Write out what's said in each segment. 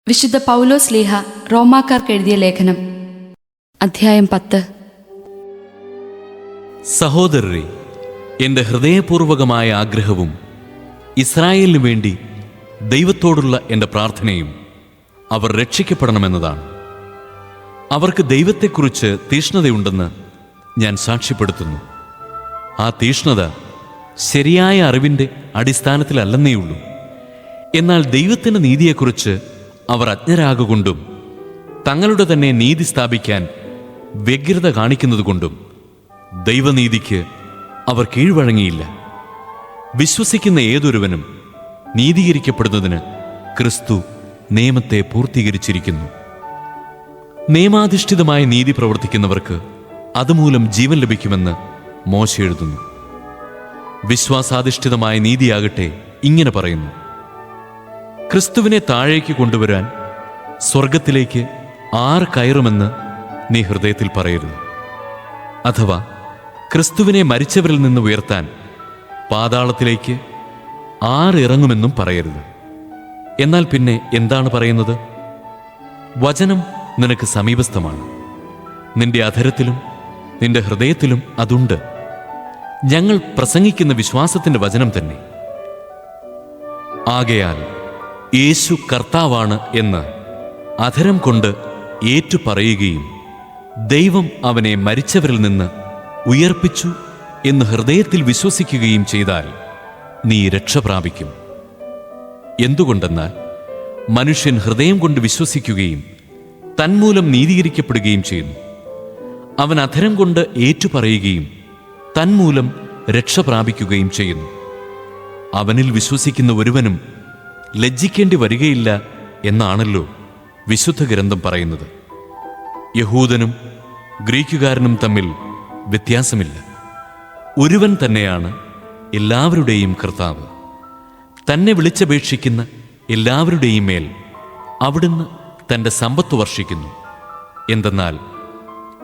വിശുദ്ധ പൗലോസ് ശ്ലീഹ റോമാക്കാർക്ക് എഴുതിയ ലേഖനം അധ്യായം 10. സഹോദരരെ, എൻ്റെ ഹൃദയപൂർവകമായ ആഗ്രഹവും ഇസ്രായേലിനു വേണ്ടി ദൈവത്തോടുള്ള എൻ്റെ പ്രാർത്ഥനയും അവർ രക്ഷിക്കപ്പെടണമെന്നതാണ്. അവർക്ക് ദൈവത്തെക്കുറിച്ച് തീഷ്ണതയുണ്ടെന്ന് ഞാൻ സാക്ഷ്യപ്പെടുത്തുന്നു. ആ തീഷ്ണത ശരിയായ അറിവിൻ്റെ അടിസ്ഥാനത്തിലല്ലെന്നേയുള്ളൂ. എന്നാൽ ദൈവത്തിൻ്റെ നീതിയെക്കുറിച്ച് അവർ അജ്ഞരാകൊണ്ടും തങ്ങളുടെ തന്നെ നീതി സ്ഥാപിക്കാൻ വ്യഗ്രത കാണിക്കുന്നതുകൊണ്ടും ദൈവനീതിക്ക് അവർ കീഴ്വഴങ്ങിയില്ല. വിശ്വസിക്കുന്ന ഏതൊരുവനും നീതീകരിക്കപ്പെടുന്നതിന് ക്രിസ്തു നിയമത്തെ പൂർത്തീകരിച്ചിരിക്കുന്നു. നിയമാധിഷ്ഠിതമായ നീതി പ്രവർത്തിക്കുന്നവർക്ക് അതുമൂലം ജീവൻ ലഭിക്കുമെന്ന് മോശെ എഴുതുന്നു. വിശ്വാസാധിഷ്ഠിതമായ നീതിയാകട്ടെ ഇങ്ങനെ പറയുന്നു: ക്രിസ്തുവിനെ താഴേക്ക് കൊണ്ടുവരാൻ സ്വർഗത്തിലേക്ക് ആർ കയറുമെന്ന് നീ ഹൃദയത്തിൽ പറയരുത്. അഥവാ ക്രിസ്തുവിനെ മരിച്ചവരിൽ നിന്ന് ഉയർത്താൻ പാതാളത്തിലേക്ക് ആർ ഇറങ്ങുമെന്നും പറയരുത്. എന്നാൽ പിന്നെ എന്താണ് പറയുന്നത്? വചനം നിനക്ക് സമീപസ്ഥമാണ്, നിന്റെ അധരത്തിലും നിന്റെ ഹൃദയത്തിലും അതുണ്ട്. ഞങ്ങൾ പ്രസംഗിക്കുന്ന വിശ്വാസത്തിന്റെ വചനം തന്നെ. ആകയാൽ യേശു കർത്താവാണ് എന്ന് അധരം കൊണ്ട് ഏറ്റുപറയുകയും ദൈവം അവനെ മരിച്ചവരിൽ നിന്ന് ഉയർപ്പിച്ചു എന്ന് ഹൃദയത്തിൽ വിശ്വസിക്കുകയും ചെയ്താൽ നീ രക്ഷ പ്രാപിക്കും. എന്തുകൊണ്ടെന്നാൽ മനുഷ്യൻ ഹൃദയം കൊണ്ട് വിശ്വസിക്കുകയും തന്മൂലം നീതീകരിക്കപ്പെടുകയും ചെയ്യുന്നു. അവൻ അധരം കൊണ്ട് ഏറ്റുപറയുകയും തന്മൂലം രക്ഷ പ്രാപിക്കുകയും ചെയ്യുന്നു. അവനിൽ വിശ്വസിക്കുന്ന ഒരുവനും ലജ്ജിക്കേണ്ടി വരികയില്ല എന്നാണല്ലോ വിശുദ്ധ ഗ്രന്ഥം പറയുന്നത്. യഹൂദനും ഗ്രീക്കുകാരനും തമ്മിൽ വ്യത്യാസമില്ല. ഒരുവൻ തന്നെയാണ് എല്ലാവരുടെയും കർത്താവ്. തന്നെ വിളിച്ചപേക്ഷിക്കുന്ന എല്ലാവരുടെയും മേൽ അവിടുന്ന് തൻ്റെ സമ്പത്ത് വർഷിക്കുന്നു. എന്തെന്നാൽ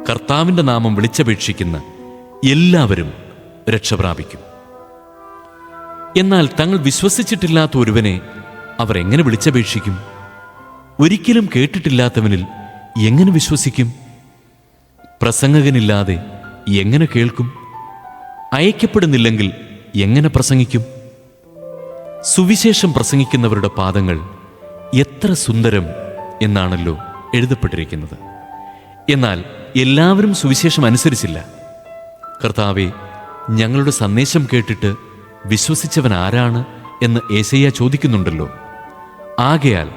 കർത്താവിൻ്റെ നാമം വിളിച്ചപേക്ഷിക്കുന്ന എല്ലാവരും രക്ഷ പ്രാപിക്കും. എന്നാൽ തങ്ങൾ വിശ്വസിച്ചിട്ടില്ലാത്ത ഒരുവനെ അവർ എങ്ങനെ വിളിച്ചപേക്ഷിക്കും? ഒരിക്കലും കേട്ടിട്ടില്ലാത്തവനിൽ എങ്ങനെ വിശ്വസിക്കും? പ്രസംഗകനില്ലാതെ എങ്ങനെ കേൾക്കും? അയക്കപ്പെടുന്നില്ലെങ്കിൽ എങ്ങനെ പ്രസംഗിക്കും? സുവിശേഷം പ്രസംഗിക്കുന്നവരുടെ പാദങ്ങൾ എത്ര സുന്ദരം എന്നാണല്ലോ എഴുതപ്പെട്ടിരിക്കുന്നത്. എന്നാൽ എല്ലാവരും സുവിശേഷം അനുസരിച്ചില്ല. കർത്താവേ, ഞങ്ങളുടെ സന്ദേശം കേട്ടിട്ട് വിശ്വസിച്ചവൻ ആരാണ് എന്ന് യേശയ്യ ചോദിക്കുന്നുണ്ടല്ലോ. ആകയാൽ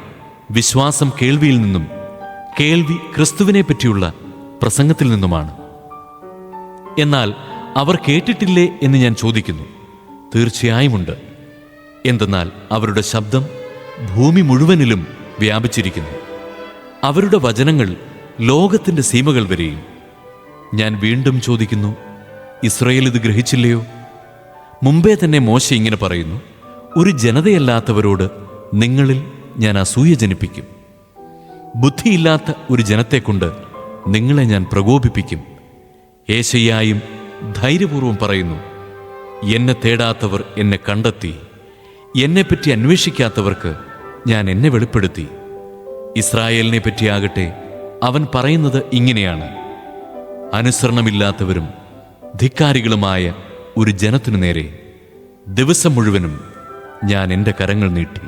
വിശ്വാസം കേൾവിയിൽ നിന്നും, കേൾവി ക്രിസ്തുവിനെ പറ്റിയുള്ള പ്രസംഗത്തിൽ നിന്നുമാണ്. എന്നാൽ അവർ കേട്ടിട്ടില്ലേ എന്ന് ഞാൻ ചോദിക്കുന്നു. തീർച്ചയായുമുണ്ട്. എന്തെന്നാൽ അവരുടെ ശബ്ദം ഭൂമി മുഴുവനിലും വ്യാപിച്ചിരിക്കുന്നു. അവരുടെ വചനങ്ങൾ ലോകത്തിൻ്റെ സീമകൾ വരെയും. ഞാൻ വീണ്ടും ചോദിക്കുന്നു, ഇസ്രായേൽ ഇത് ഗ്രഹിച്ചില്ലയോ? മുമ്പേ തന്നെ മോശെ ഇങ്ങനെ പറയുന്നു: ഒരു ജനതയല്ലാത്തവരോട് നിങ്ങളിൽ ഞാൻ അസൂയ ജനിപ്പിക്കും. ബുദ്ധിയില്ലാത്ത ഒരു ജനത്തെക്കൊണ്ട് നിങ്ങളെ ഞാൻ പ്രകോപിപ്പിക്കും. യേശയ്യായും ധൈര്യപൂർവ്വം പറയുന്നു: എന്നെ തേടാത്തവർ എന്നെ കണ്ടെത്തി, എന്നെപ്പറ്റി അന്വേഷിക്കാത്തവർക്ക് ഞാൻ എന്നെ വെളിപ്പെടുത്തി. ഇസ്രായേലിനെ പറ്റിയാകട്ടെ അവൻ പറയുന്നത് ഇങ്ങനെയാണ്: അനുസരണമില്ലാത്തവരും ധിക്കാരികളുമായ ഒരു ജനത്തിനു നേരെ ദിവസം മുഴുവനും ഞാൻ എൻ്റെ കരങ്ങൾ നീട്ടി.